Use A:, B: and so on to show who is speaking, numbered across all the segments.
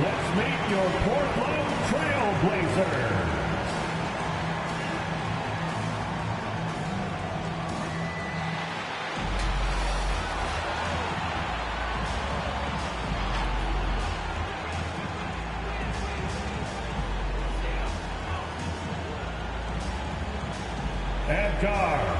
A: Let's meet your Portland Trailblazers. At guard,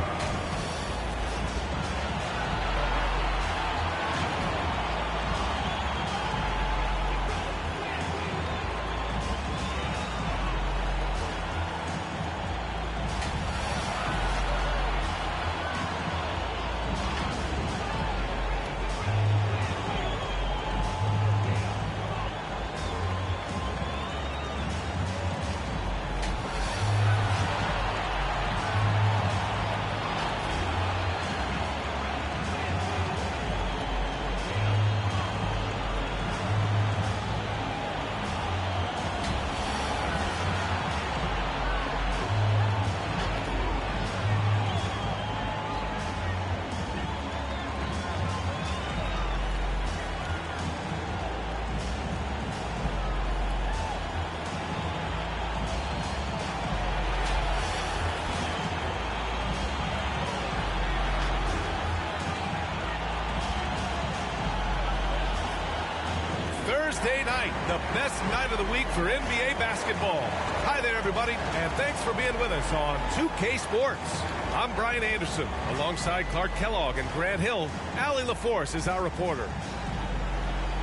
B: Thursday night, the best night of the week for NBA basketball. Hi there, everybody, and thanks for being with us on 2K Sports. I'm Brian Anderson, alongside Clark Kellogg and Grant Hill. Allie LaForce is our reporter.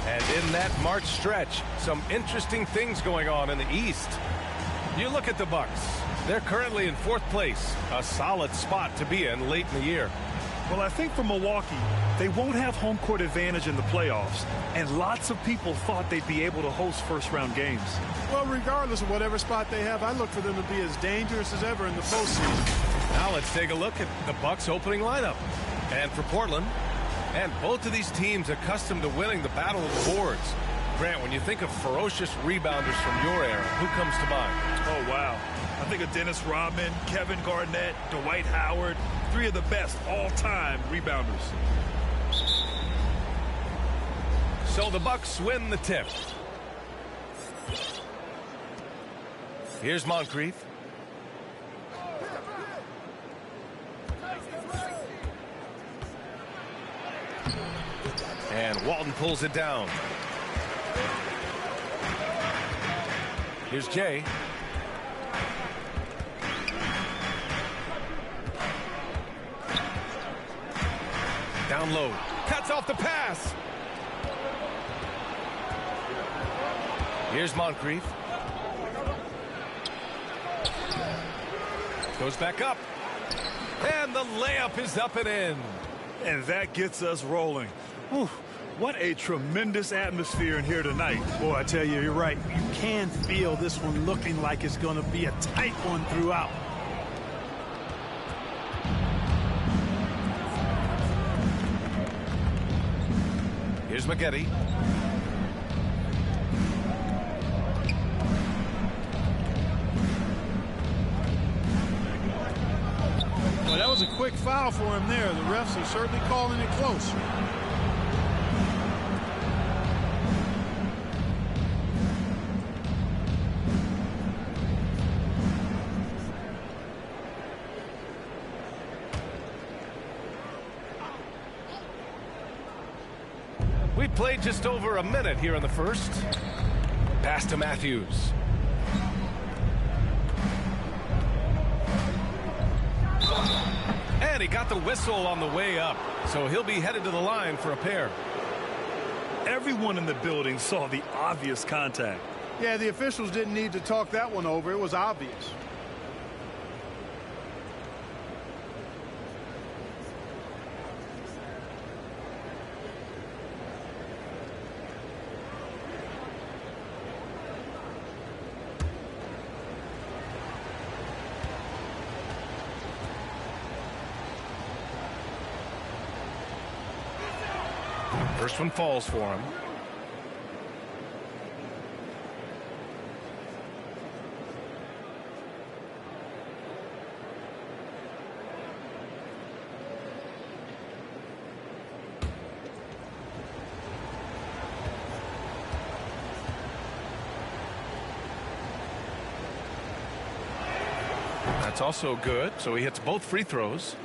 B: And in that March stretch, some interesting things going on in the East. You look at the Bucks. They're currently in fourth place, a solid spot to be in late in the year.
C: Well, I think for Milwaukee, they won't have home court advantage in the playoffs, and lots of people thought they'd be able to host first-round games.
D: Well, regardless of whatever spot they have, I look for them to be as dangerous as ever in the postseason.
B: Now let's take a look at the Bucks' opening lineup. And for Portland, and both of these teams accustomed to winning the battle of the boards. Grant, when you think of ferocious rebounders from your era, who comes to mind?
C: Oh, wow. I think of Dennis Rodman, Kevin Garnett, Dwight Howard, three of the best all-time rebounders.
B: So the Bucks win the tip. Here's Moncrief. And Walton pulls it down. Here's Jay. Down low. Cuts off the pass. Here's Moncrief. Goes back up. And the layup is up and in.
C: And that gets us rolling. Whew, what a tremendous atmosphere in here tonight.
D: Boy, I tell you, you're right. You can feel this one looking like it's going to be a tight one throughout.
B: Here's McGetty.
D: Well, that was a quick foul for him there. The refs are certainly calling it close.
B: We played just over a minute here in the first. Pass to Matthews. And he got the whistle on the way up, so he'll be headed to the line for a pair.
C: Everyone in the building saw the obvious contact.
D: Yeah, the officials didn't need to talk that one over. It was obvious.
B: First one falls for him. That's also good, so he hits both free throws.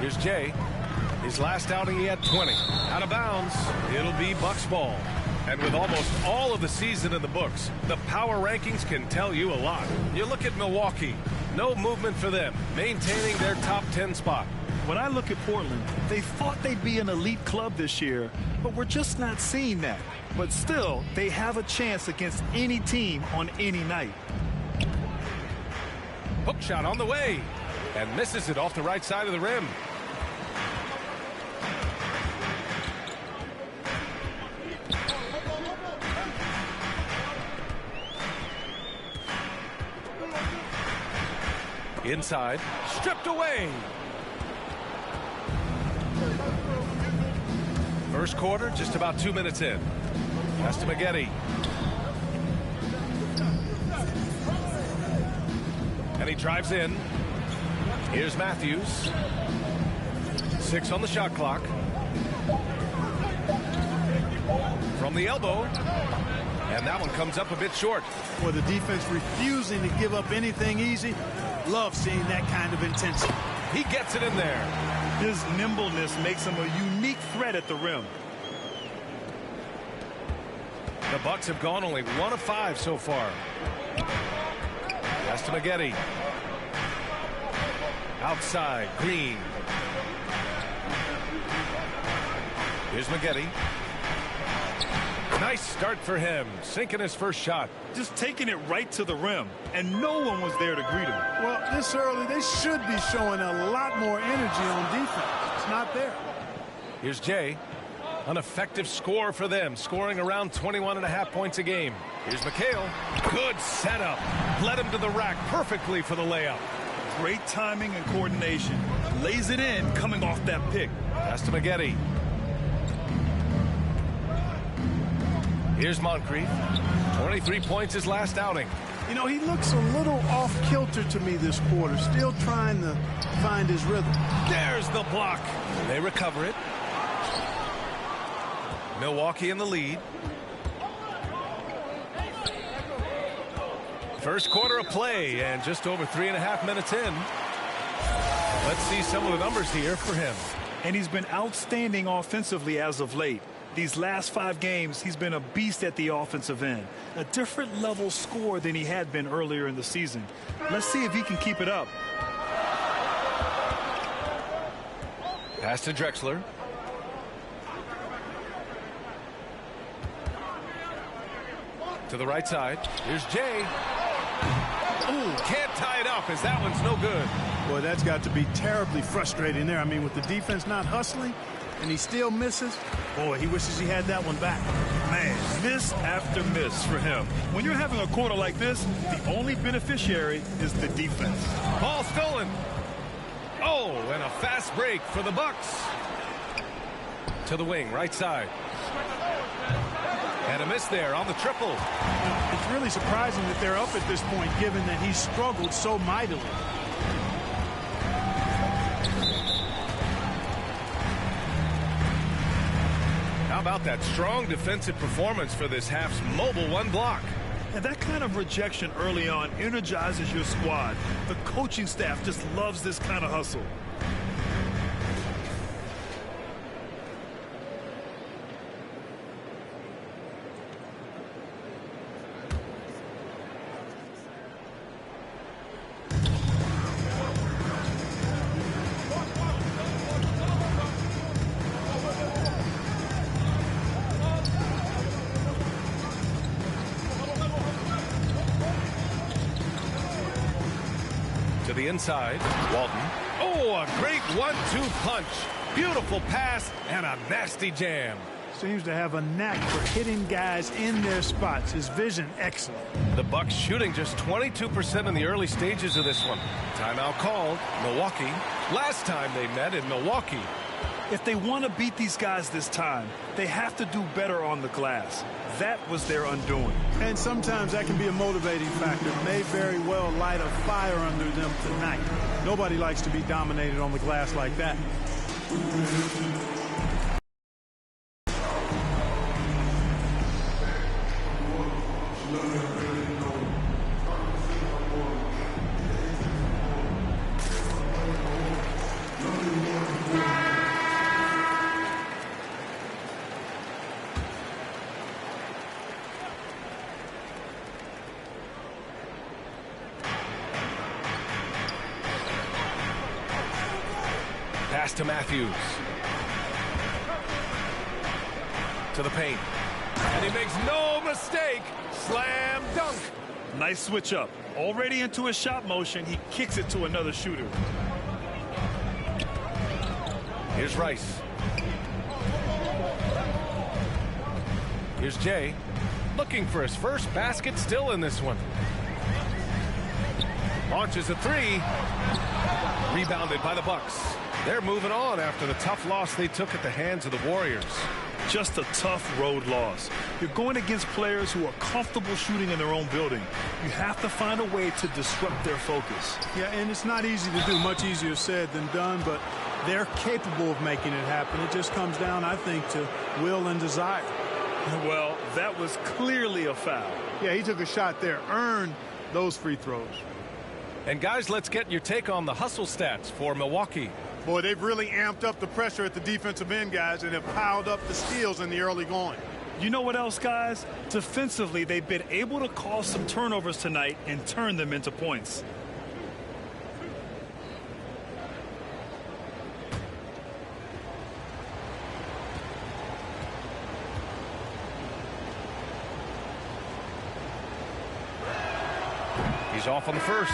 B: Here's Jay. His last outing he had 20. Out of bounds. It'll be Bucks ball. And with almost all of the season in the books, the power rankings can tell you a lot. You look at Milwaukee. No movement for them. Maintaining their top 10 spot.
C: When I look at Portland, they thought they'd be an elite club this year, but we're just not seeing that. But still, they have a chance against any team on any night.
B: Hook shot on the way. And misses it off the right side of the rim. Inside, stripped away. First quarter, just about 2 minutes in. Pass to McGetty. And he drives in. Here's Matthews. 6 on the shot clock. From the elbow. And that one comes up a bit short.
D: For the defense refusing to give up anything easy. Love seeing that kind of intensity.
B: He gets it in there.
C: His nimbleness makes him a unique threat at the rim.
B: The Bucks have gone only 1 of 5 so far. Pass to McGetty. Outside, Green. Here's McGetty. Nice start for him, sinking his first shot.
C: Just taking it right to the rim, and no one was there to greet him.
D: Well, this early, they should be showing a lot more energy on defense. It's not there.
B: Here's Jay. An effective score for them, scoring around 21.5 points a game. Here's McHale. Good setup. Led him to the rack perfectly for the layup.
C: Great timing and coordination. Lays it in coming off that pick.
B: Pass to McGetty. Here's Moncrief. 23 points his last outing.
D: You know, he looks a little off-kilter to me this quarter. Still trying to find his rhythm.
B: There's the block. They recover it. Milwaukee in the lead. First quarter of play and just over 3.5 minutes in. Let's see some of the numbers here for him.
C: and he's been outstanding offensively as of late. These last 5 games, he's been a beast at the offensive end. A different level score than he had been earlier in the season. Let's see if he can keep it up.
B: Pass to Drexler. To the right side. Here's Jay. Ooh, can't tie it up as that one's no good.
D: Boy, that's got to be terribly frustrating there. I mean, with the defense not hustling and he still misses, boy, he wishes he had that one back.
C: Man, miss after miss for him. When you're having a quarter like this, the only beneficiary is the defense.
B: Ball stolen. Oh, and a fast break for the Bucks. To the wing, right side. And a miss there on the triple.
D: It's really surprising that they're up at this point, given that he struggled so mightily.
B: How about that strong defensive performance for this half's mobile one block?
C: And that kind of rejection early on energizes your squad. The coaching staff just loves this kind of hustle.
B: The inside, Walton. Oh, a great 1-2 punch. Beautiful pass and a nasty jam.
D: Seems to have a knack for hitting guys in their spots. His vision excellent.
B: The Bucks shooting just 22% in the early stages of this one. Timeout called. Milwaukee. Last time they met in Milwaukee.
C: If they want to beat these guys this time, they have to do better on the glass. That was their undoing.
D: And sometimes that can be a motivating factor. May very well light a fire under them tonight. Nobody likes to be dominated on the glass like that.
B: Pass to Matthews. To the paint. And he makes no mistake. Slam dunk.
C: Nice switch up. Already into a shot motion, he kicks it to another shooter.
B: Here's Rice. Here's Jay. Looking for his first basket still in this one. Launches a three. Rebounded by the Bucks. They're moving on after the tough loss they took at the hands of the Warriors.
C: Just a tough road loss. You're going against players who are comfortable shooting in their own building. You have to find a way to disrupt their focus.
D: Yeah, and it's not easy to do. Much easier said than done, but they're capable of making it happen. It just comes down, I think, to will and desire.
C: Well, that was clearly a foul.
D: Yeah, he took a shot there. Earned those free throws.
B: And guys, let's get your take on the hustle stats for Milwaukee.
D: Boy, they've really amped up the pressure at the defensive end, guys, and have piled up the steals in the early going.
C: You know what else, guys? Defensively, they've been able to cause some turnovers tonight and turn them into points.
B: He's off on the first.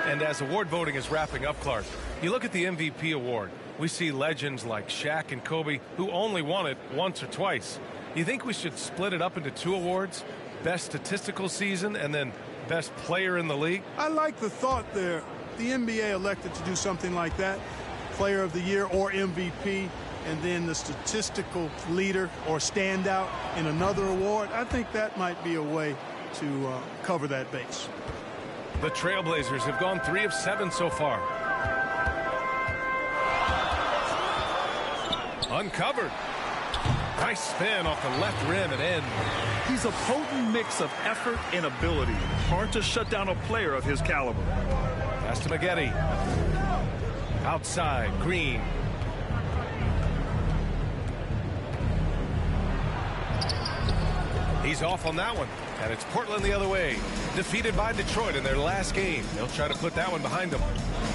B: And as award voting is wrapping up, Clark, you look at the MVP award. We see legends like Shaq and Kobe who only won it once or twice. You think we should split it up into 2 awards? Best statistical season and then best player in the league?
D: I like the thought there. The NBA elected to do something like that. Player of the year or MVP, and then the statistical leader or standout in another award. I think that might be a way to cover that base.
B: The Trailblazers have gone 3 of 7 so far. Uncovered. Nice spin off the left rim and in.
C: He's a potent mix of effort and ability. Hard to shut down a player of his caliber.
B: Pass to Maggette. Outside, Green. He's off on that one. And it's Portland the other way. Defeated by Detroit in their last game. They'll try to put that one behind them.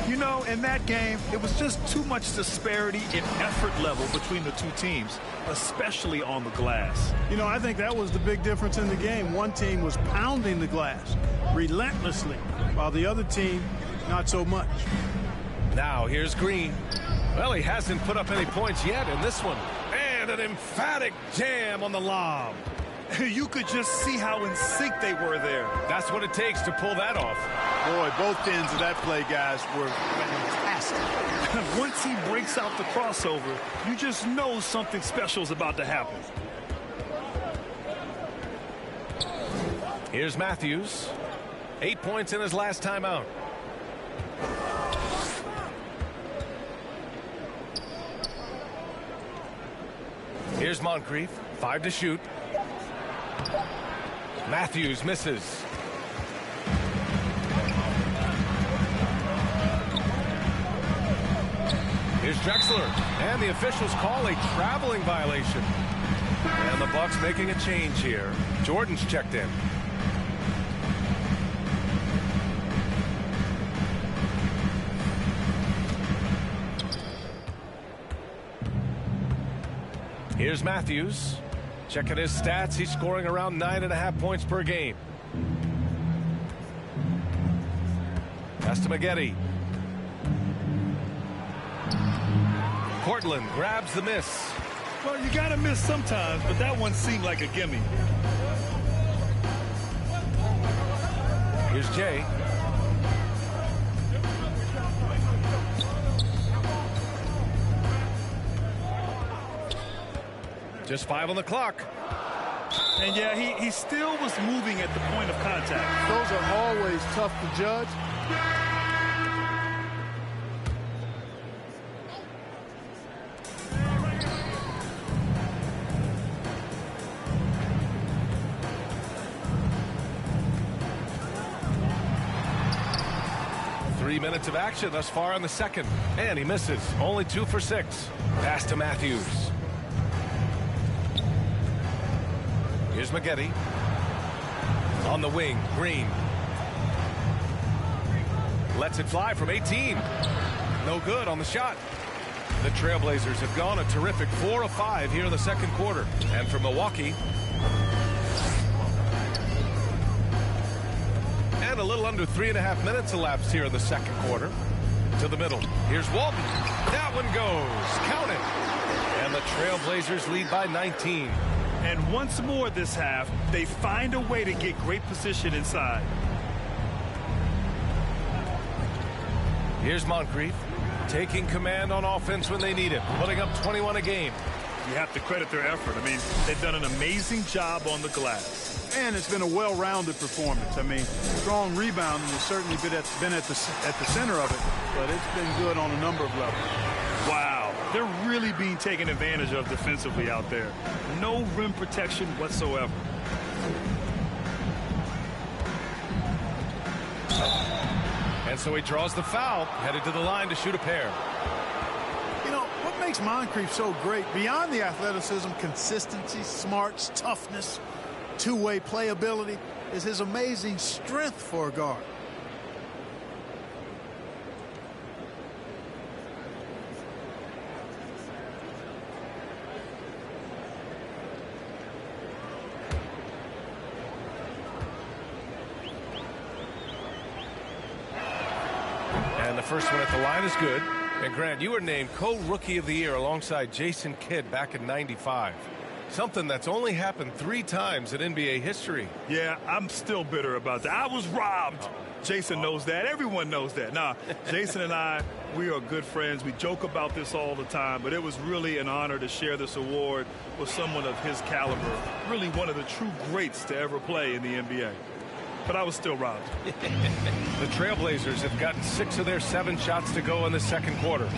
C: You know, in that game, it was just too much disparity in effort level between the two teams, especially on the glass.
D: You know, I think that was the big difference in the game. One team was pounding the glass relentlessly, while the other team, not so much.
B: Now, here's Green. Well, he hasn't put up any points yet in this one. And an emphatic jam on the lob.
C: You could just see how in sync they were there.
B: That's what it takes to pull that off.
D: Boy, both ends of that play, guys, were fantastic.
C: Once he breaks out the crossover, you just know something special is about to happen.
B: Here's Matthews. 8 points in his last time out. Here's Moncrief. 5 to shoot. Matthews misses. Here's Drexler. And the officials call a traveling violation. And the Bucks making a change here. Jordan's checked in. Here's Matthews. Checking his stats, he's scoring around 9.5 points per game. Pass to Maggette. Portland grabs the miss.
C: Well, you got to miss sometimes, but that one seemed like a gimme.
B: Here's Jay. Just 5 on the clock.
C: And yeah, he still was moving at the point of contact.
D: Those are always tough to judge.
B: Minutes of action thus far in the second. And he misses. Only 2 for 6. Pass to Matthews. Here's Maggette. On the wing, Green. Lets it fly from 18. No good on the shot. The Trailblazers have gone a terrific 4 of 5 here in the second quarter. And for Milwaukee, a little under 3.5 minutes elapsed here in the second quarter. To the middle. Here's Walton. That one goes. Count it. And the Trailblazers lead by 19.
C: And once more this half, they find a way to get great position inside.
B: Here's Moncrief. Taking command on offense when they need it. Putting up 21 a game.
C: You have to credit their effort. I mean, they've done an amazing job on the glass.
D: And it's been a well-rounded performance. I mean, strong rebounding has certainly been at the center of it, but it's been good on a number of levels.
C: Wow, they're really being taken advantage of defensively out there. No rim protection whatsoever.
B: And so he draws the foul, headed to the line to shoot a pair.
D: You know, what makes Moncrief so great, beyond the athleticism, consistency, smarts, toughness, two-way playability, is his amazing strength for a guard.
B: And the first one at the line is good. And Grant, you were named co-rookie of the year alongside Jason Kidd back in '95. Something that's only happened 3 times in NBA history.
C: Yeah, I'm still bitter about that. I was robbed. Jason knows that. Everyone knows that. Nah, Jason and I, we are good friends. We joke about this all the time, but it was really an honor to share this award with someone of his caliber. Really one of the true greats to ever play in the NBA. But I was still robbed.
B: The Trailblazers have gotten 6 of their 7 shots to go in the second quarter.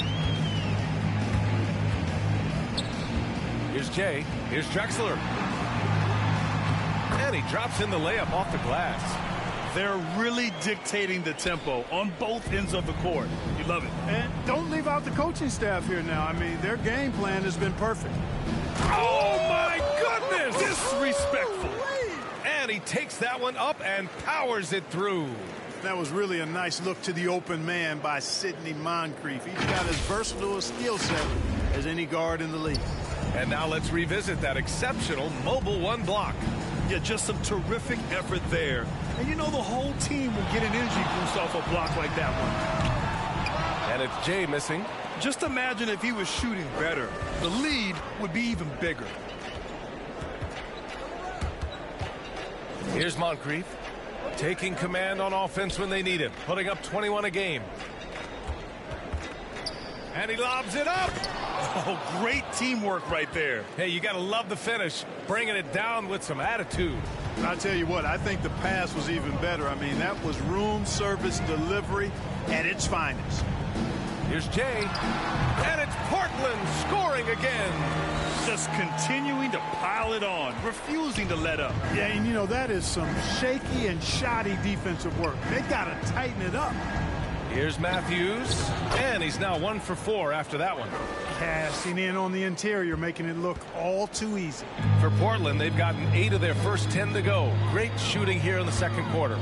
B: Here's Jay. Here's Drexler. And he drops in the layup off the glass.
C: They're really dictating the tempo on both ends of the court. You love it.
D: And don't leave out the coaching staff here now. I mean, their game plan has been perfect.
C: Oh, my goodness! Disrespectful.
B: And he takes that one up and powers it through.
D: That was really a nice look to the open man by Sidney Moncrief. He's got as versatile a skill set as any guard in the league.
B: And now let's revisit that exceptional mobile one block.
C: Yeah, just some terrific effort there. And you know the whole team will get an energy boost off a block like that one.
B: And it's Jay missing.
C: Just imagine if he was shooting better. The lead would be even bigger.
B: Here's Moncrief, taking command on offense when they need it, putting up 21 a game. And he lobs it up.
C: Oh, great teamwork right there.
B: Hey, you got to love the finish, bringing it down with some attitude.
D: I'll tell you what, I think the pass was even better. I mean, that was room service delivery at its finest.
B: Here's Jay, and it's Portland scoring again.
C: Just continuing to pile it on, refusing to let up.
D: Yeah, and you know, that is some shaky and shoddy defensive work. They got to tighten it up.
B: Here's Matthews, and he's now 1 for 4 after that one.
D: Cashing in on the interior, making it look all too easy.
B: For Portland, they've gotten 8 of their first 10 to go. Great shooting here in the second quarter.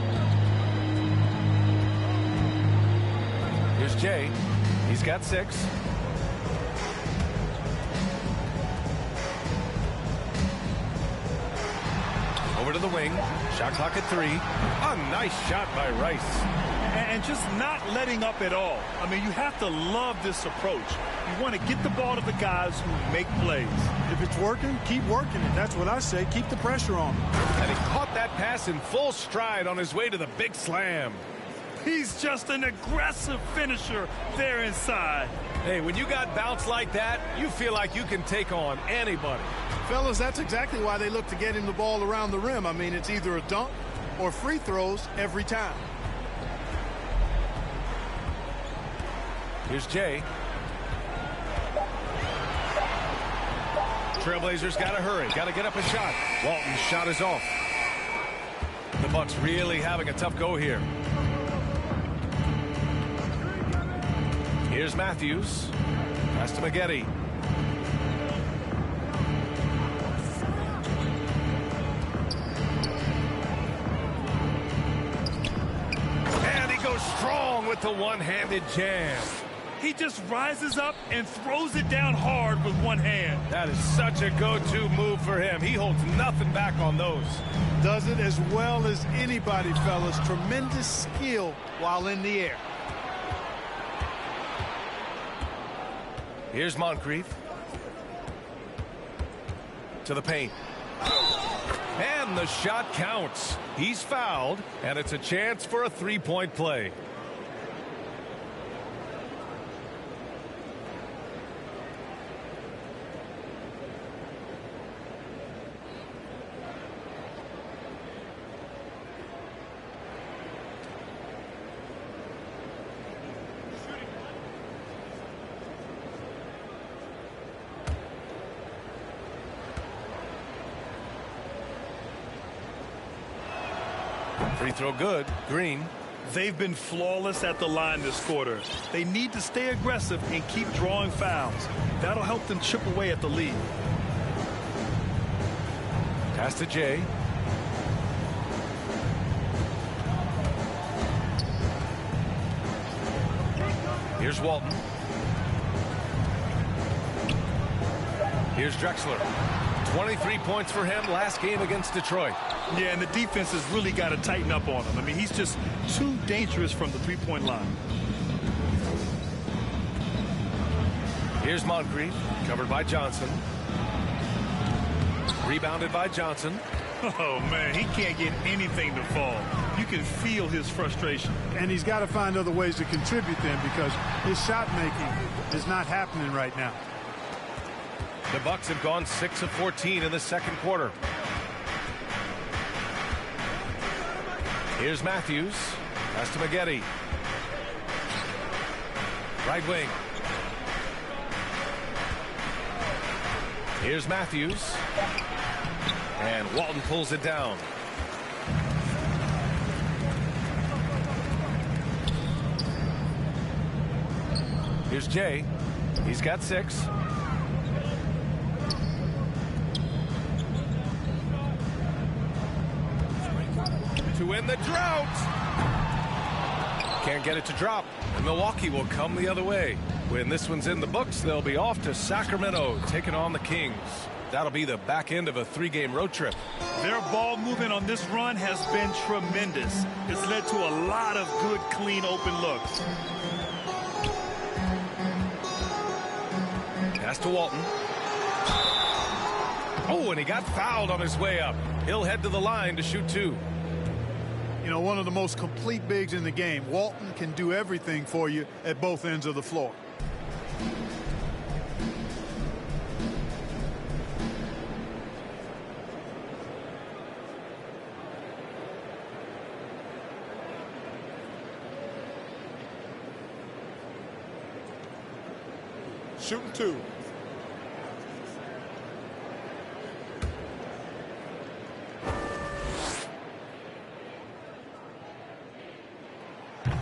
B: Here's Jay. He's got 6. Over to the wing. Shot clock at 3. A nice shot by Rice.
C: And just not letting up at all. I mean, you have to love this approach. You want to get the ball to the guys who make plays.
D: If it's working, keep working it. That's what I say. Keep the pressure on them.
B: And he caught that pass in full stride on his way to the big slam.
C: He's just an aggressive finisher there inside.
B: Hey, when you got bounce like that, you feel like you can take on anybody.
D: Fellas, that's exactly why they look to get him the ball around the rim. I mean, it's either a dunk or free throws every time.
B: Here's Jay. Trailblazers got to hurry. Got to get up a shot. Walton's shot is off. The Bucks really having a tough go here. Here's Matthews. Pass to Maggette. And he goes strong with the one-handed jam.
C: He just rises up and throws it down hard with one hand.
B: That is such a go-to move for him. He holds nothing back on those.
D: Does it as well as anybody, fellas. Tremendous skill while in the air.
B: Here's Moncrief. To the paint. And the shot counts. He's fouled, and it's a chance for a three-point play. Free throw good. Green.
C: They've been flawless at the line this quarter. They need to stay aggressive and keep drawing fouls. That'll help them chip away at the lead.
B: Pass to Jay. Here's Walton. Here's Drexler. 23 points for him last game against Detroit.
C: Yeah, and the defense has really got to tighten up on him. I mean, he's just too dangerous from the three-point line.
B: Here's Moncrief, covered by Johnson. Rebounded by Johnson.
C: Oh, man, he can't get anything to fall. You can feel his frustration.
D: And he's got to find other ways to contribute then, because his shot making is not happening right now.
B: The Bucks have gone 6 of 14 in the second quarter. Here's Matthews. Pass to Maggette. Right wing. Here's Matthews. And Walton pulls it down. Here's Jay. He's got 6. to win the drought. Can't get it to drop, and Milwaukee will come the other way. When this one's in the books, they'll be off to Sacramento, taking on the Kings. That'll be the back end of a 3-game road trip.
C: Their ball movement on this run has been tremendous. It's led to a lot of good, clean, open looks.
B: Pass to Walton. Oh, and he got fouled on his way up. He'll head to the line to shoot 2.
D: You know, one of the most complete bigs in the game. Walton can do everything for you at both ends of the floor.
E: Shooting 2.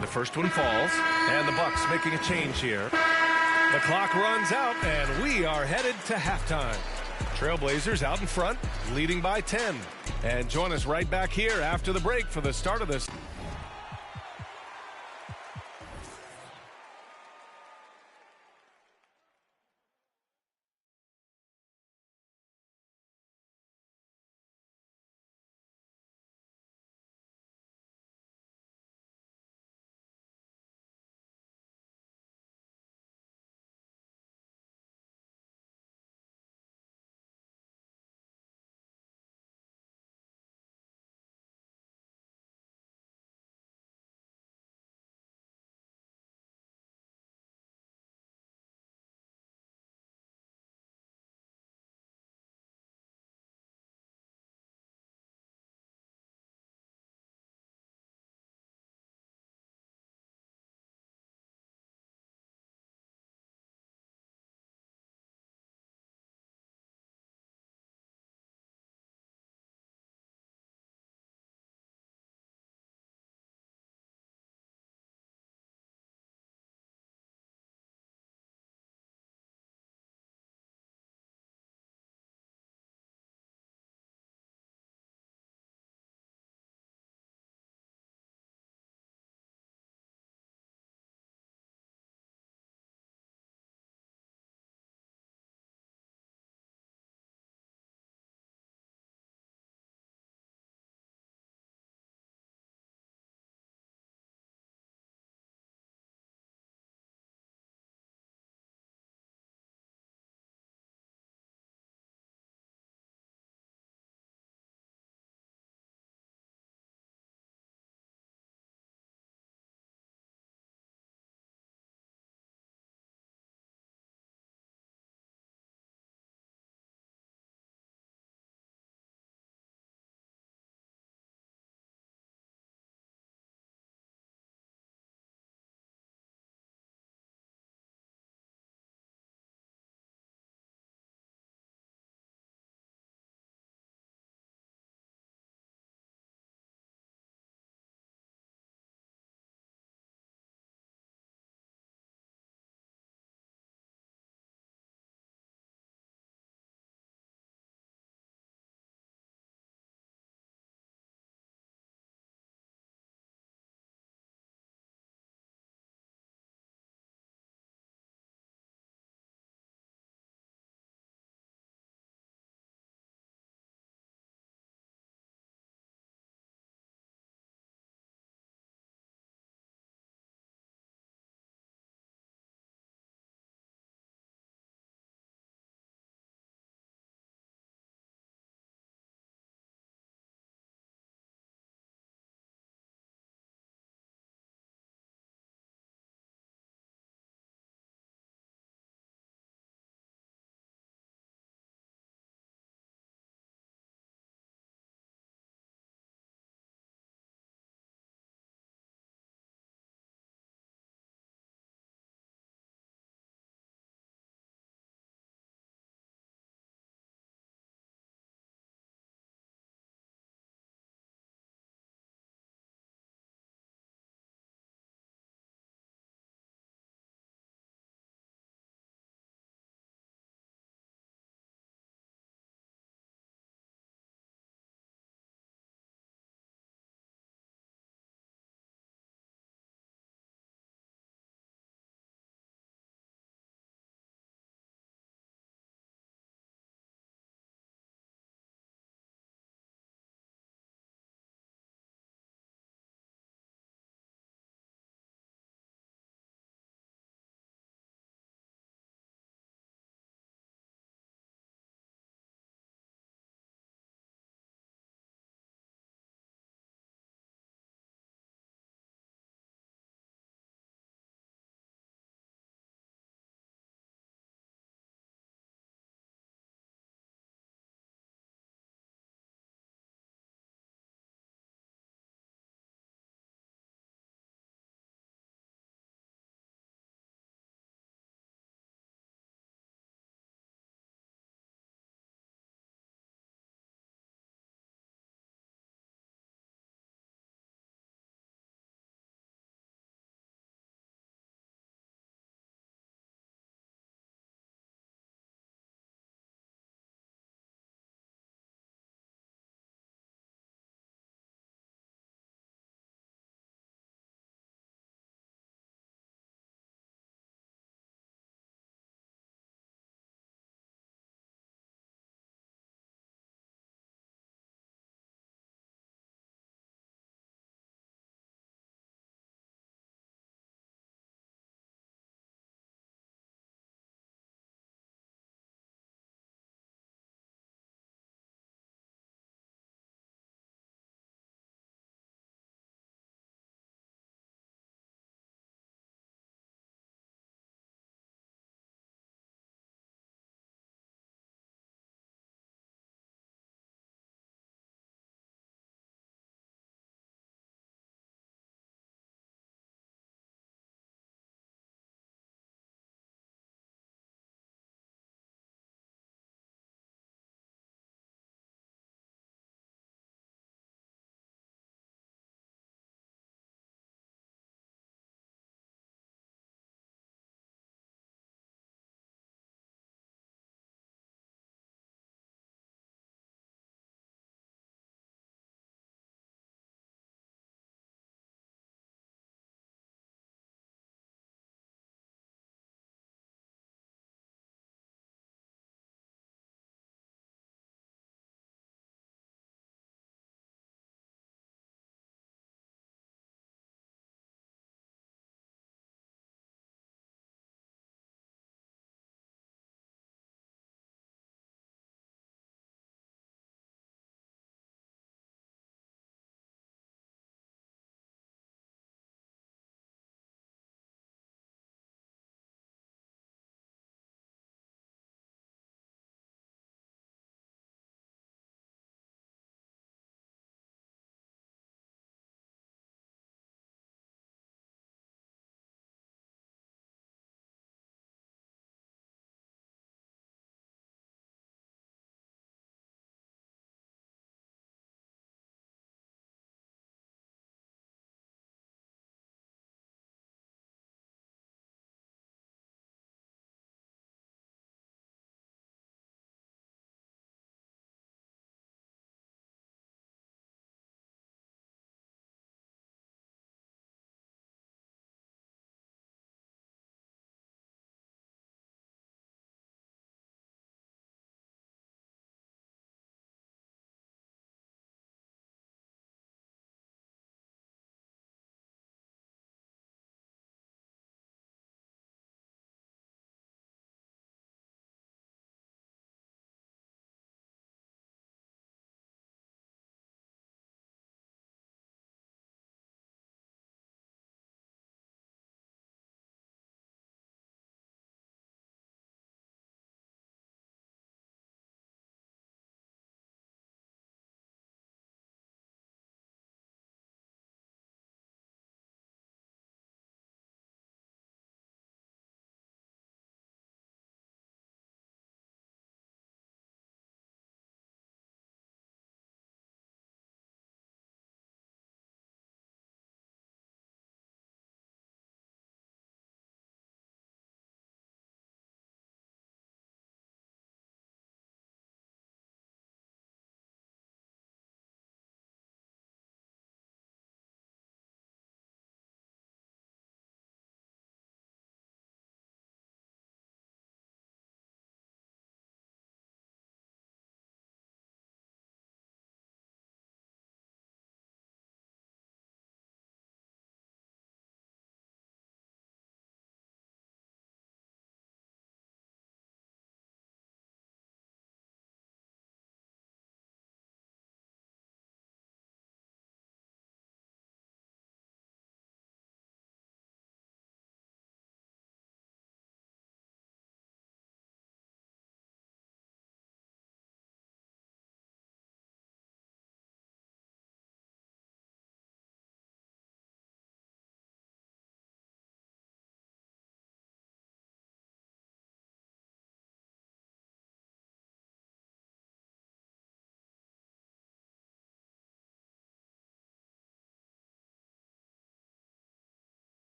B: The first one falls, and the Bucks making a change here. The clock runs out, and we are headed to halftime. Trailblazers out in front, leading by 10. And join us right back here after the break for the start of this.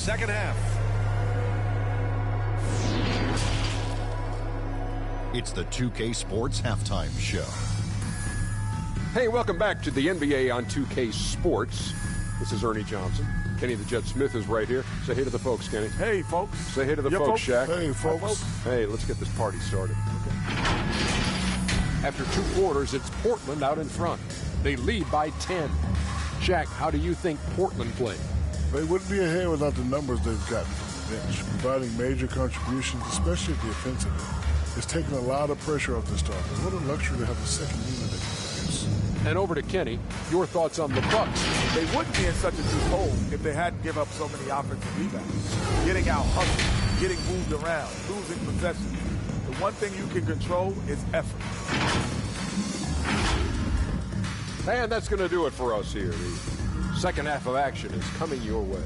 B: Second half.
E: It's the 2K Sports Halftime Show.
F: Hey, welcome back to the NBA on 2K Sports. This is Ernie Johnson. Kenny the Jet Smith is right here. Say hey to the folks, Kenny.
D: Hey, folks.
F: Say hey to the folks, Shaq.
G: Hey, folks.
F: Hey, let's get this party started. Okay. After 2 quarters, it's Portland out in front. They lead by 10. Shaq, how do you think Portland played?
G: They wouldn't be ahead without the numbers they've gotten from the bench, providing major contributions, especially at the offensive end. It's taken a lot of pressure off the starters. What a luxury to have a second unit that can produce.
F: And over to Kenny. Your thoughts on the Bucks?
H: They wouldn't be in such a deep hole if they hadn't given up so many offensive rebounds. Getting out hustled, getting moved around, losing possession. The one thing you can control is effort.
F: And that's going to do it for us here. The second half of action is coming your way.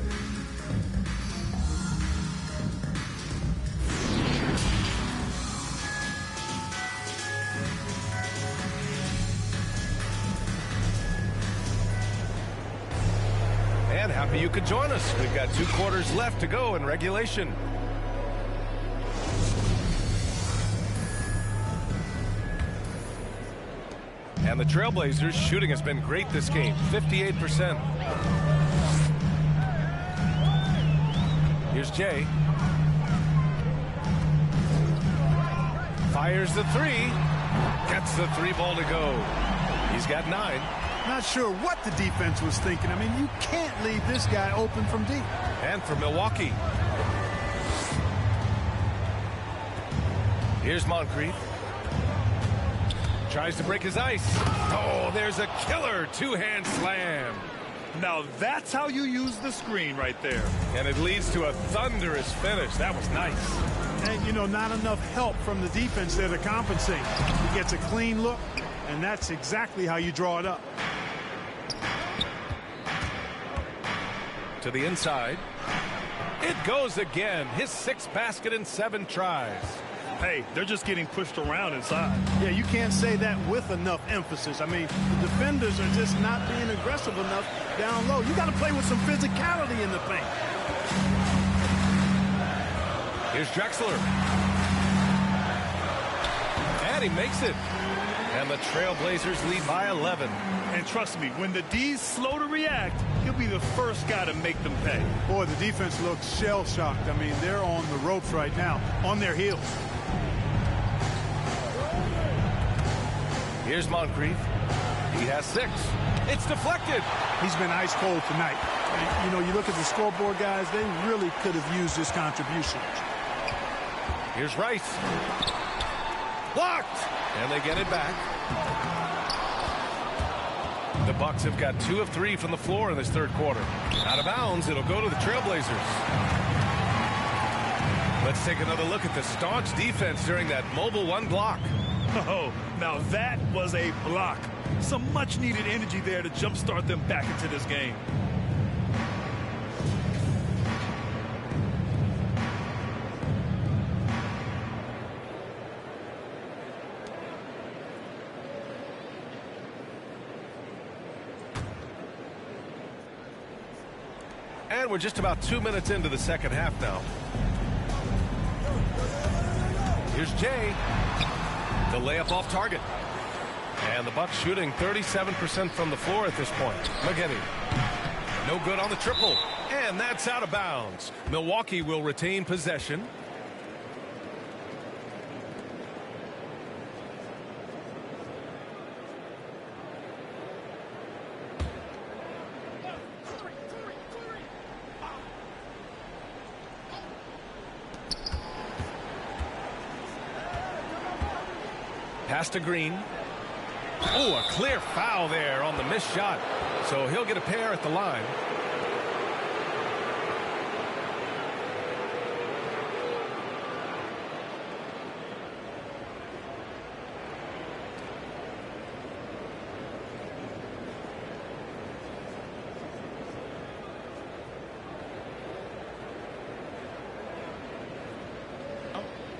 B: And happy you could join us. We've got 2 quarters left to go in regulation. And the Trailblazers' shooting has been great this game, 58%. Here's Jay. Fires the 3. Gets the 3 ball to go. He's got 9.
D: Not sure what the defense was thinking. I mean, you can't leave this guy open from deep.
B: And for Milwaukee. Here's Moncrief. Tries to break his ice. Oh, there's a killer 2-hand slam.
C: Now that's how you use the screen right there.
B: And it leads to a thunderous finish. That was nice.
D: And, you know, not enough help from the defense there to compensate. He gets a clean look, and that's exactly how you draw it up.
B: To the inside. It goes again. His 6th basket in 7 tries.
C: Hey, they're just getting pushed around inside.
D: Yeah, you can't say that with enough emphasis. I mean, the defenders are just not being aggressive enough down low. You got to play with some physicality in the paint.
B: Here's Drexler. And he makes it. And the Trailblazers lead by 11.
C: And trust me, when the D's slow to react, he'll be the first guy to make them pay.
D: Boy, the defense looks shell-shocked. I mean, they're on the ropes right now, on their heels.
B: Here's Moncrief. He has 6. It's deflected.
D: He's been ice cold tonight. And, you know, you look at the scoreboard, guys, they really could have used his contribution.
B: Here's Rice. Blocked. And they get it back. The Bucks have got 2 of 3 from the floor in this 3rd quarter. Out of bounds, it'll go to the Trailblazers. Let's take another look at the staunch defense during that mobile 1 block.
C: Oh, now that was a block. Some much-needed energy there to jumpstart them back into this game.
B: And we're just about 2 minutes into the second half now. Here's Jay. The layup off target. And the Bucks shooting 37% from the floor at this point. McGinney. No good on the triple. And that's out of bounds. Milwaukee will retain possession. Pass to Green. Oh, a clear foul there on the missed shot. So he'll get a pair at the line.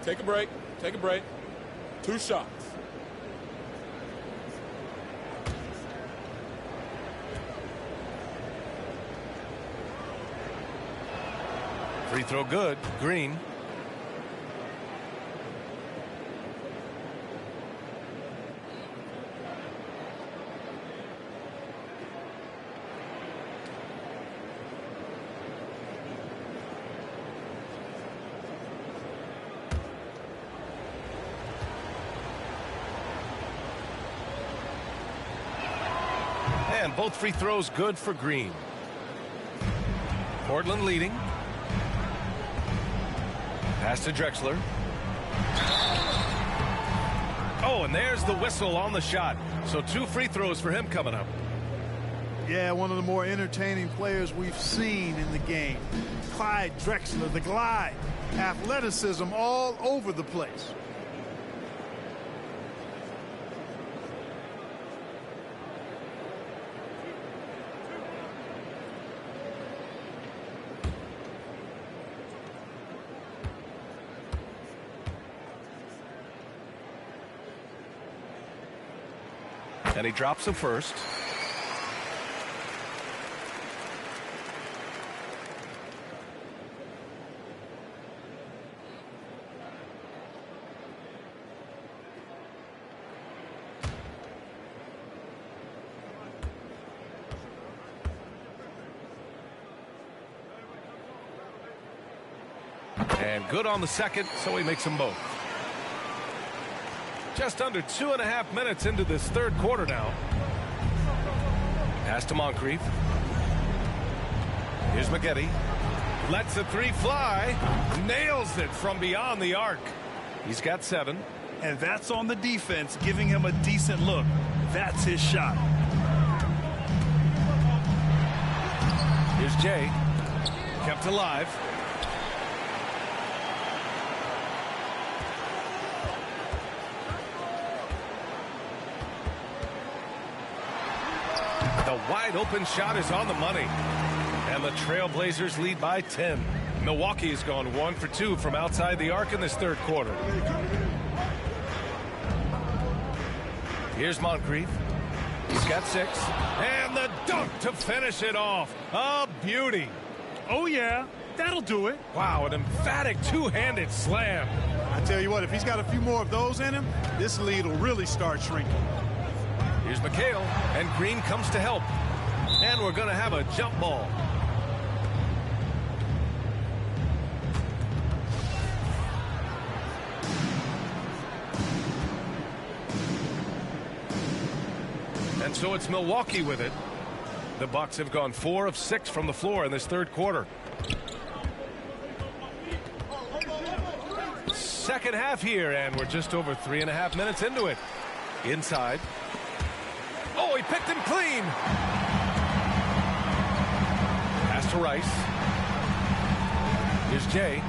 H: Take a break. Take a break. 2 shots.
B: Free throw good. Green. And both free throws good for Green. Portland leading. Pass to Drexler. Oh, and there's the whistle on the shot. So 2 free throws for him coming up.
D: Yeah, one of the more entertaining players we've seen in the game. Clyde Drexler, the glide. Athleticism all over the place.
B: And he drops the first. And good on the second, so he makes them both. Just under 2.5 minutes into this third quarter now. Pass to Moncrief. Here's McGetty. Lets the 3 fly. Nails it from beyond the arc. He's got 7.
C: And that's on the defense, giving him a decent look. That's his shot.
B: Here's Jay. Kept alive. The wide open shot is on the money. And the Trailblazers lead by 10. Milwaukee has gone 1 for 2 from outside the arc in this third quarter. Here's Moncrief. He's got 6. And the dunk to finish it off. A beauty.
C: Oh, yeah. That'll do it.
B: Wow, an emphatic two-handed slam.
D: I tell you what, if he's got a few more of those in him, this lead will really start shrinking.
B: Here's McHale, and Green comes to help. And we're going to have a jump ball. And so it's Milwaukee with it. The Bucks have gone 4 of 6 from the floor in this third quarter. Second half here, and we're just over 3.5 minutes into it. Inside. Oh, he picked him clean. Pass to Rice. Here's Jay.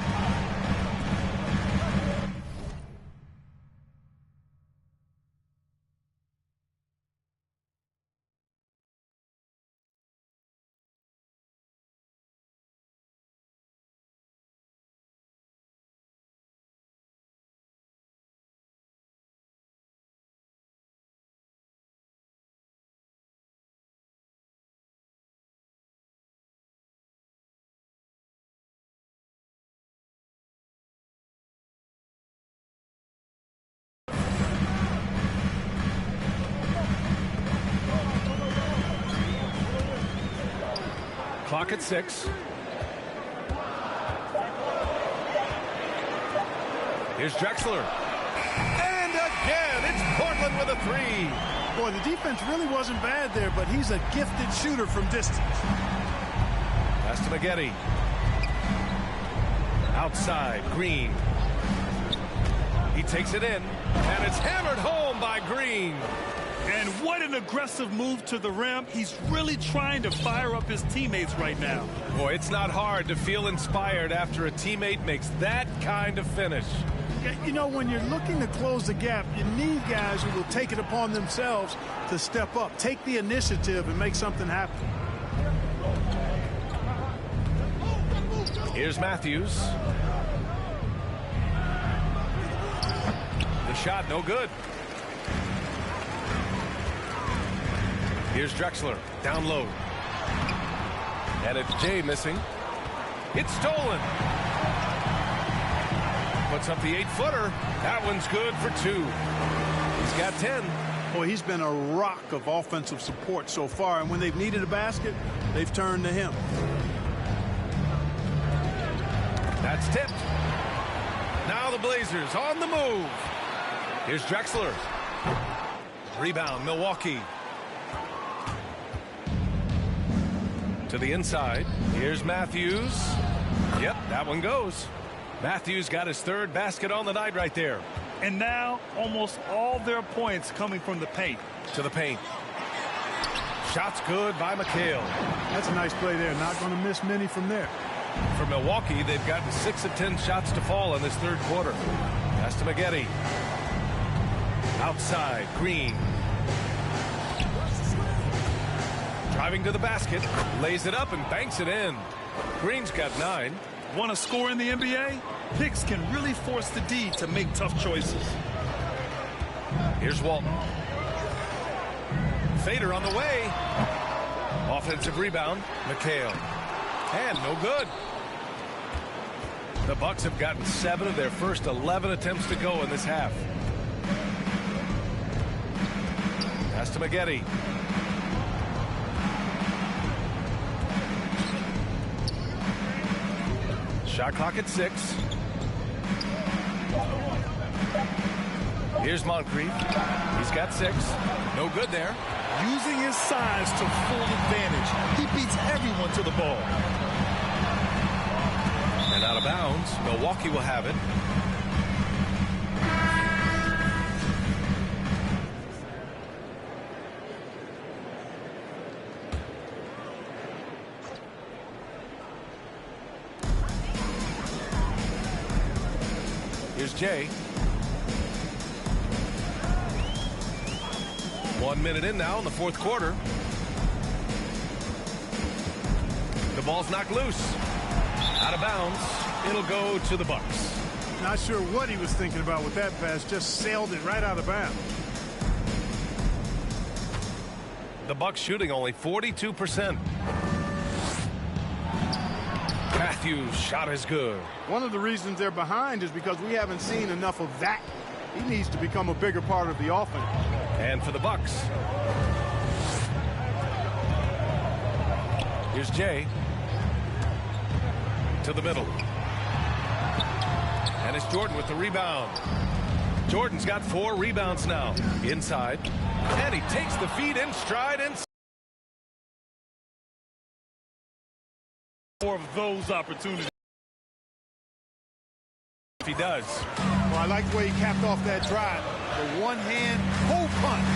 B: Clock at 6. Here's Drexler. And again, it's Portland with a 3.
D: Boy, the defense really wasn't bad there, but he's a gifted shooter from distance.
B: Pass to McGetty. Outside, Green. He takes it in, and it's hammered home by Green.
C: And what an aggressive move to the rim. He's really trying to fire up his teammates right now.
B: Boy, it's not hard to feel inspired after a teammate makes that kind of finish.
D: You know, when you're looking to close the gap, you need guys who will take it upon themselves to step up, take the initiative, and make something happen.
B: Here's Matthews. The shot, no good. Here's Drexler, down low. And it's Jay missing. It's stolen. Puts up the 8-footer. That one's good for 2. He's got 10.
D: Boy, he's been a rock of offensive support so far, and when they've needed a basket, they've turned to him.
B: That's tipped. Now the Blazers on the move. Here's Drexler. Rebound, Milwaukee. To the inside. Here's Matthews. Yep, that one goes. Matthews got his 3rd basket on the night right there.
C: And now almost all their points coming from the paint.
B: To the paint. Shot's good by McHale.
D: That's a nice play there. Not going to miss many from there.
B: For Milwaukee, they've gotten 6 of 10 shots to fall in this 3rd quarter. Pass to Maggette. Outside, Green. Driving to the basket, lays it up and banks it in. Green's got 9.
C: Want to score in the NBA? Picks can really force the D to make tough choices.
B: Here's Walton. Fader on the way. Offensive rebound, McHale. And no good. The Bucks have gotten 7 of their first 11 attempts to go in this half. Pass to Maggette. Shot clock at 6. Here's Moncrief. He's got 6. No good there.
C: Using his size to full advantage. He beats everyone to the ball.
B: And out of bounds. Milwaukee will have it. Here's Jay. 1 minute in now in the 4th quarter. The ball's knocked loose. Out of bounds. It'll go to the Bucks.
D: Not sure what he was thinking about with that pass. Just sailed it right out of bounds.
B: The Bucks shooting only 42%. Matthews' shot is good.
D: One of the reasons they're behind is because we haven't seen enough of that. He needs to become a bigger part of the offense.
B: And for the Bucks. Here's Jay. To the middle. And it's Jordan with the rebound. Jordan's got 4 rebounds now. Inside. And he takes the feed in stride and
C: More of those opportunities.
B: he does.
D: Well, I like the way he capped off that drive. The one-hand pull punch.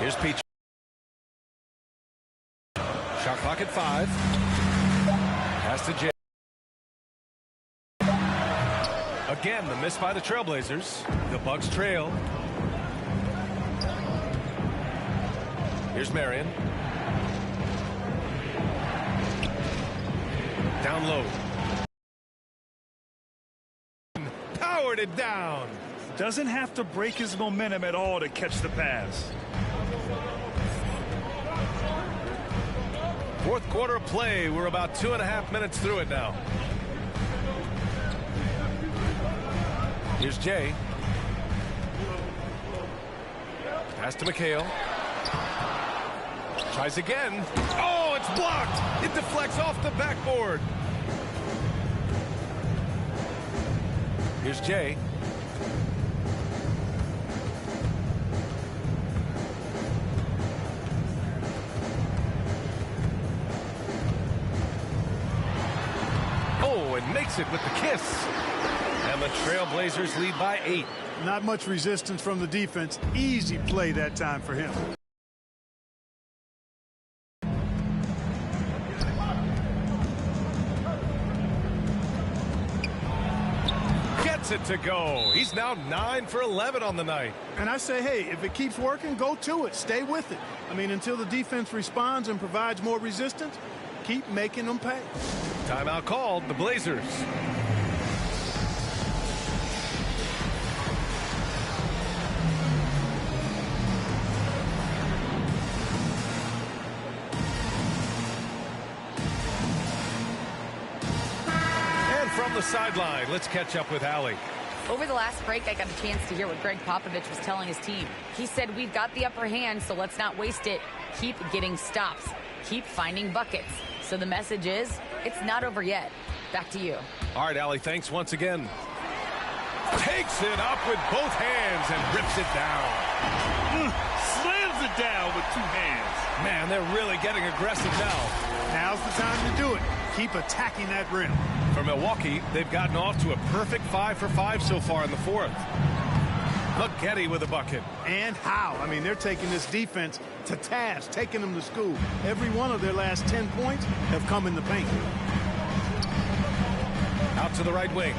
B: Here's Peach. Shot clock at 5. Pass to Jay. Again, the miss by the Trailblazers. The Bucks trail. Here's Marion. Down low. Powered it down.
C: Doesn't have to break his momentum at all to catch the pass.
B: 4th quarter of play. We're about 2.5 minutes through it now. Here's Jay. Pass to McHale. Tries again. Oh, it's blocked. It deflects off the backboard. Here's Jay. Oh, and makes it with the kiss. And the Trailblazers lead by 8.
D: Not much resistance from the defense. Easy play that time for him.
B: Gets it to go. He's now 9 for 11 on the night.
D: And I say, hey, if it keeps working, go to it. Stay with it. I mean, until the defense responds and provides more resistance, keep making them pay.
B: Timeout called. The Blazers. from the sideline, let's catch up with Allie.
I: Over the last break, I got a chance to hear what Greg Popovich was telling his team. He said, we've got the upper hand, so let's not waste it. Keep getting stops. Keep finding buckets. So the message is, it's not over yet. Back to you.
B: All right, Allie, thanks once again. Takes it up with both hands and rips it down.
C: Slams it down with 2 hands.
B: Man, they're really getting aggressive now.
D: Now's the time to do it. Keep attacking that rim.
B: For Milwaukee, they've gotten off to a perfect 5 for 5 so far in the 4th. Getty with a bucket.
D: And how? I mean, they're taking this defense to task, taking them to school. Every one of their last 10 points have come in the paint.
B: Out to the right wing.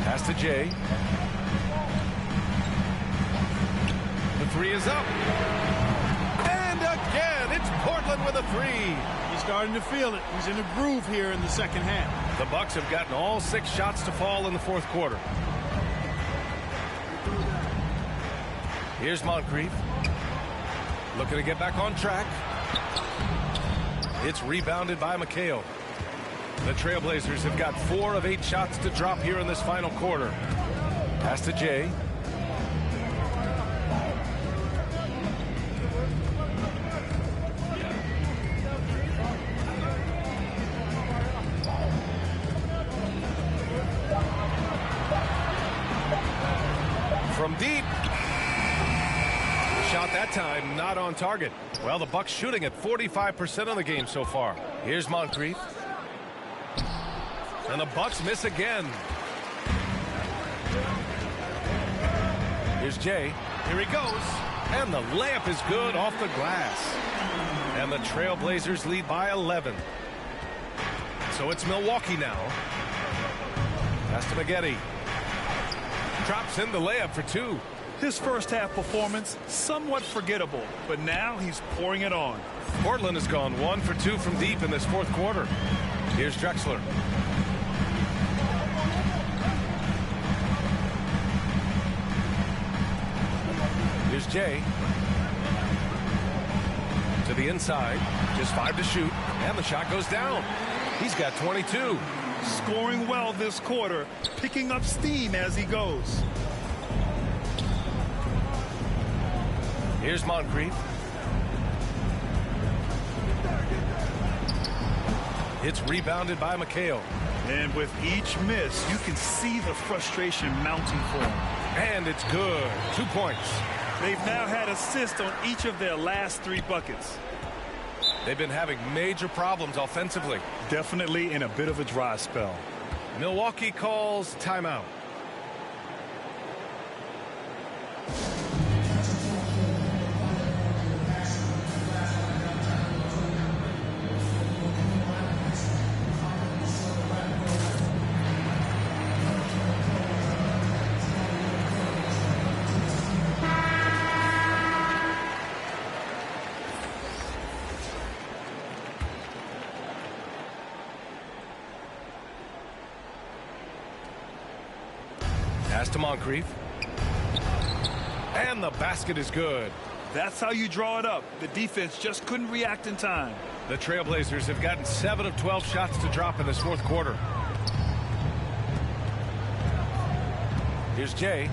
B: Pass to Jay. The 3 is up. And again, it's Portland with a 3.
D: He's starting to feel it. He's in a groove here in the second half.
B: The Bucks have gotten all 6 shots to fall in the 4th quarter. Here's Moncrief. Looking to get back on track. It's rebounded by McHale. The Trailblazers have got 4 of 8 shots to drop here in this final quarter. Pass to Jay. From deep. Shot that time, not on target. Well, the Bucks shooting at 45% of the game so far. Here's Moncrief. And the Bucks miss again. Here's Jay. Here he goes. And the layup is good off the glass. And the Trailblazers lead by 11. So it's Milwaukee now. Pass to Maggette. Drops in the layup for 2.
C: His first half performance, somewhat forgettable, but now he's pouring it on.
B: Portland has gone 1 for 2 from deep in this 4th quarter. Here's Drexler. Here's Jay. To the inside. Just 5 to shoot. And the shot goes down. He's got 22.
C: Scoring well this quarter, picking up steam as he goes.
B: Here's Moncrief. It's rebounded by McHale.
C: And with each miss, you can see the frustration mounting for him.
B: And it's good. 2 points.
C: They've now had assists on each of their last 3 buckets.
B: They've been having major problems offensively.
C: Definitely in a bit of a dry spell.
B: Milwaukee calls timeout. Pass to Moncrief. And the basket is good.
C: That's how you draw it up. The defense just couldn't react in time.
B: The Trailblazers have gotten 7 of 12 shots to drop in this 4th quarter. Here's Jay.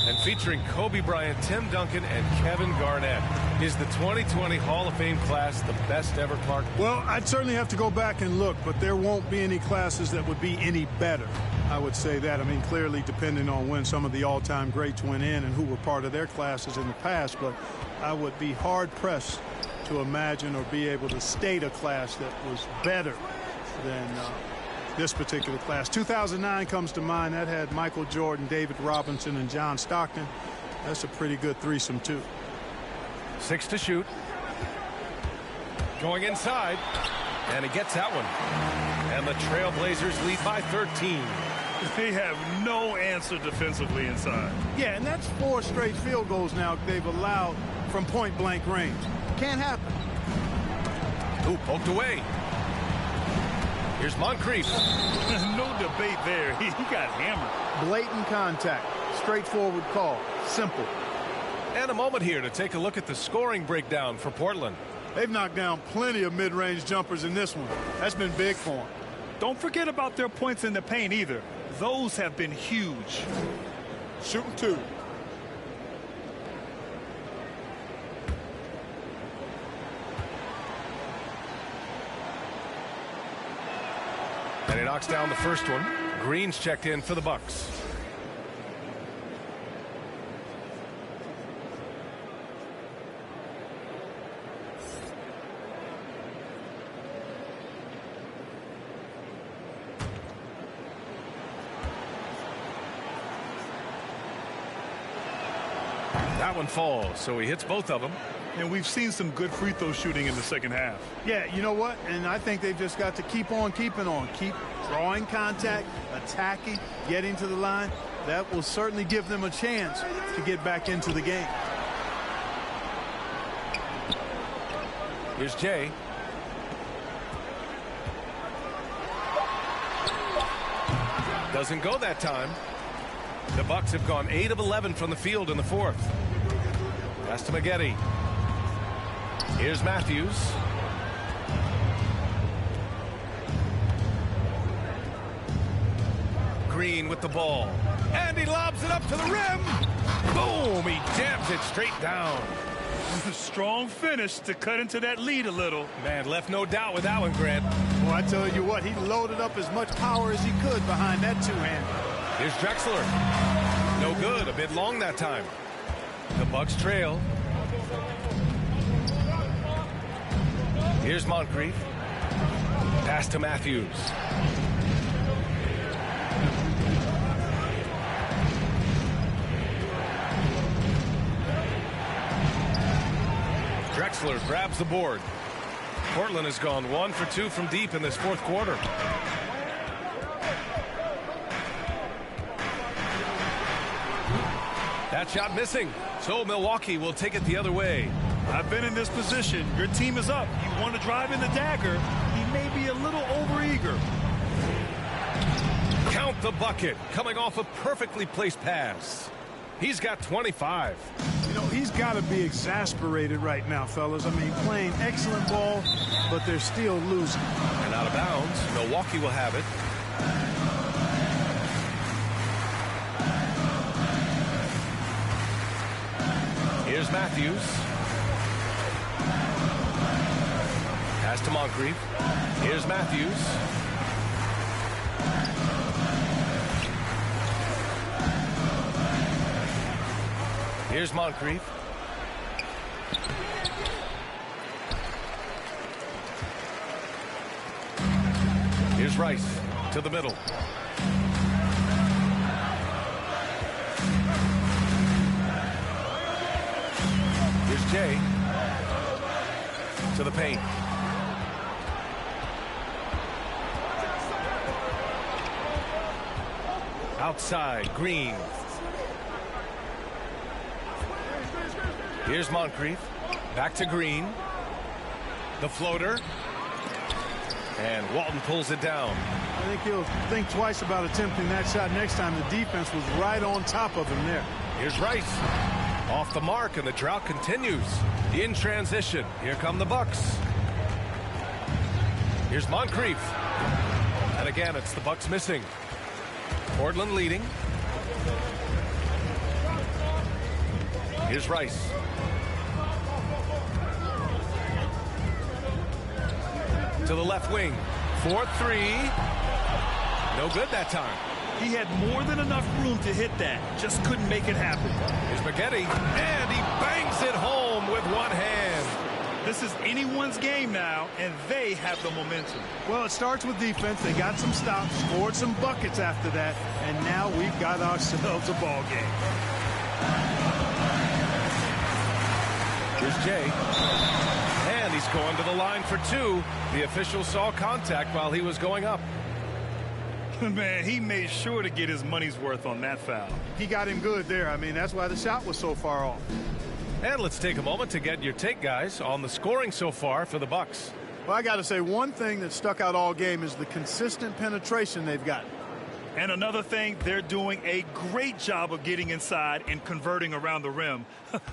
B: And featuring Kobe Bryant, Tim Duncan, and Kevin Garnett. Is the 2020 Hall of Fame class the best ever, Clark?
D: Well, I'd certainly have to go back and look, but there won't be any classes that would be any better. I would say that. I mean, clearly depending on when some of the all-time greats went in and who were part of their classes in the past, but I would be hard-pressed to imagine or be able to state a class that was better than this particular class. 2009 comes to mind. That had Michael Jordan, David Robinson, and John Stockton. That's a pretty good threesome, too.
B: 6 to shoot. Going inside. And he gets that one. And the Trailblazers lead by 13.
C: They have no answer defensively inside.
D: Yeah, and that's 4 straight field goals now they've allowed from point-blank range. Can't happen.
B: Ooh, poked away. Here's Moncrief.
C: No debate there. He got hammered.
D: Blatant contact. Straightforward call. Simple.
B: And a moment here to take a look at the scoring breakdown for Portland.
D: They've knocked down plenty of mid-range jumpers in this one. That's been big for them.
C: Don't forget about their points in the paint either. Those have been huge.
H: Shooting 2.
B: And he knocks down the first one. Green's checked in for the Bucks. That one falls, so he hits both of them.
C: And we've seen some good free throw shooting in the second half.
D: Yeah, you know what? And I think they've just got to keep on keeping on. Keep drawing contact, attacking, getting to the line. That will certainly give them a chance to get back into the game.
B: Here's Jay. Doesn't go that time. The Bucks have gone 8 of 11 from the field in the fourth. Pass to Maggette. Here's Matthews. Green with the ball. And he lobs it up to the rim. Boom! He jams it straight down.
C: Strong finish to cut into that lead a little.
B: Man, left no doubt with that one, Grant.
D: Well, I tell you what, he loaded up as much power as he could behind that two-hander.
B: Here's Drexler. No good. A bit long that time. The Bucks trail. Here's Moncrief. Pass to Matthews. Drexler grabs the board. Portland has gone 1 for 2 from deep in this fourth quarter. That shot missing. So Milwaukee will take it the other way.
C: I've been in this position. Your team is up. You want to drive in the dagger. He may be a little overeager.
B: Count the bucket. Coming off a perfectly placed pass. He's got 25.
D: You know, he's got to be exasperated right now, fellas. I mean, playing excellent ball, but they're still losing.
B: And out of bounds. Milwaukee will have it. Here's Matthews. Pass to Moncrief. Here's Matthews. Here's Moncrief. Here's Rice to the middle. Here's Jay to the paint. Outside, Green. Here's Moncrief. Back to Green. The floater. And Walton pulls it down.
D: I think he'll think twice about attempting that shot next time. The defense was right on top of him there.
B: Here's Rice. Off the mark, and the drought continues. In transition. Here come the Bucks. Here's Moncrief. And again, it's the Bucks missing. Portland leading. Here's Rice. To the left wing. 4-3. No good that time.
C: He had more than enough room to hit that. Just couldn't make it happen.
B: Here's Maggette. And he bangs it home with one hand.
C: This is anyone's game now, and they have the momentum.
D: Well, it starts with defense. They got some stops, scored some buckets after that, and now we've got ourselves a ball game.
B: Here's Jay. And he's going to the line for 2. The official saw contact while he was going up.
C: Man, he made sure to get his money's worth on that foul.
D: He got him good there. I mean, that's why the shot was so far off.
B: And let's take a moment to get your take, guys, on the scoring so far for the Bucks.
D: Well, I got to say, one thing that stuck out all game is the consistent penetration they've got.
C: And another thing, they're doing a great job of getting inside and converting around the rim.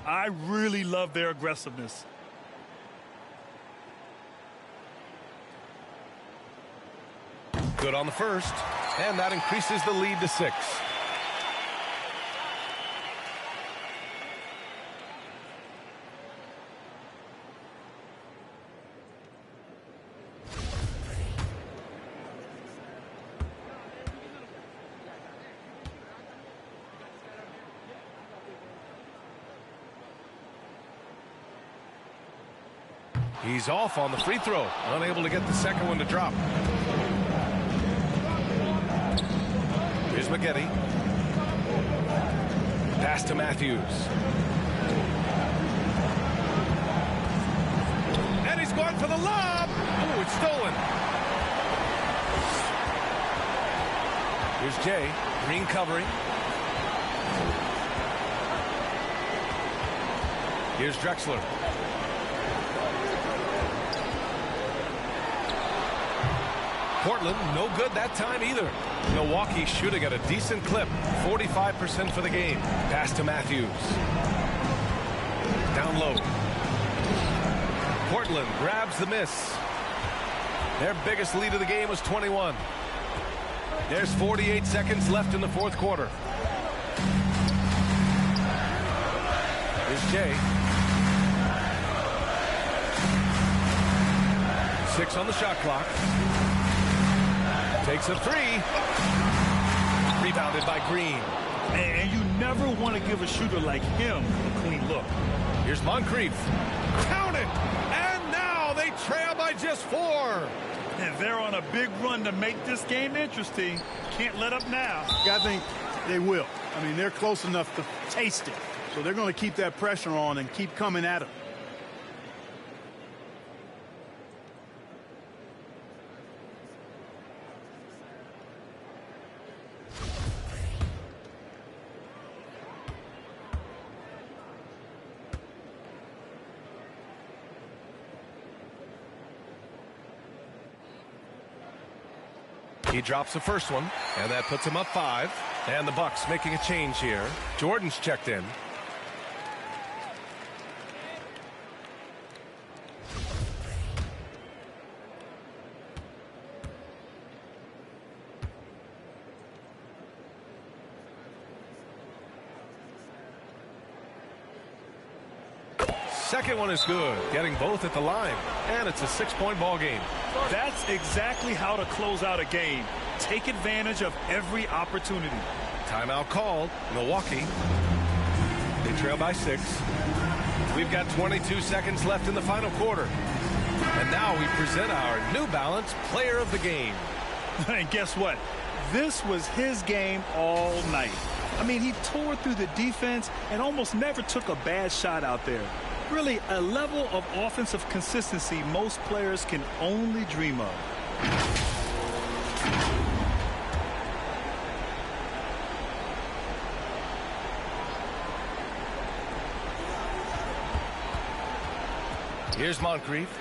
C: I really love their aggressiveness.
B: Good on the first, and that increases the lead to 6. He's off on the free throw, unable to get the second one to drop. Here's McGetty. Pass to Matthews. And he's going for the lob. Ooh, it's stolen. Here's Jay. Green covering. Here's Drexler. Portland, no good that time either. Milwaukee shooting at a decent clip, 45% for the game. Pass to Matthews. Down low. Portland grabs the miss. Their biggest lead of the game was 21. There's 48 seconds left in the fourth quarter. Here's Jay. 6 on the shot clock. Takes a 3. Rebounded by Green.
C: And you never want to give a shooter like him a clean look.
B: Here's Moncrief. Count it! And now they trail by just 4.
C: And they're on a big run to make this game interesting. Can't let up now.
D: I think they will. I mean, they're close enough to taste it. So they're going to keep that pressure on and keep coming at them.
B: He drops the first one, and that puts him up 5. And the Bucks making a change here. Jordan's checked in. Second one is good, getting both at the line, and it's a 6-point ball game.
C: That's exactly how to close out a game. Take advantage of every opportunity.
B: Timeout called. Milwaukee. They trail by 6. We've got 22 seconds left in the final quarter. And now we present our New Balance Player of the Game.
C: And guess what? This was his game all night. I mean, he tore through the defense and almost never took a bad shot out there. Really, a level of offensive consistency most players can only dream of.
B: Here's Moncrief.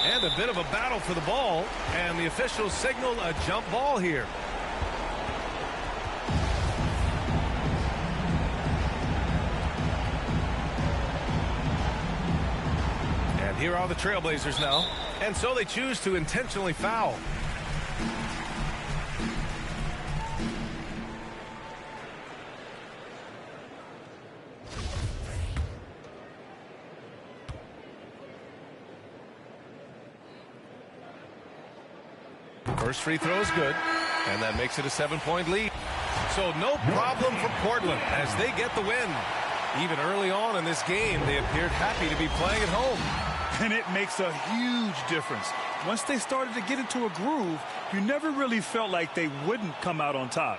B: And a bit of a battle for the ball, and the officials signal a jump ball here. Here are the Trailblazers now, and so they choose to intentionally foul. First free throw is good, and that makes it a 7-point lead. So no problem for Portland as they get the win. Even early on in this game, they appeared happy to be playing at home.
C: And it makes a huge difference. Once they started to get into a groove, you never really felt like they wouldn't come out on top.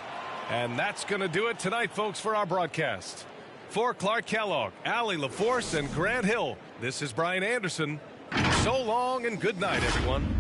B: And that's going to do it tonight, folks, for our broadcast. For Clark Kellogg, Allie LaForce, and Grant Hill, this is Brian Anderson. So long and good night, everyone.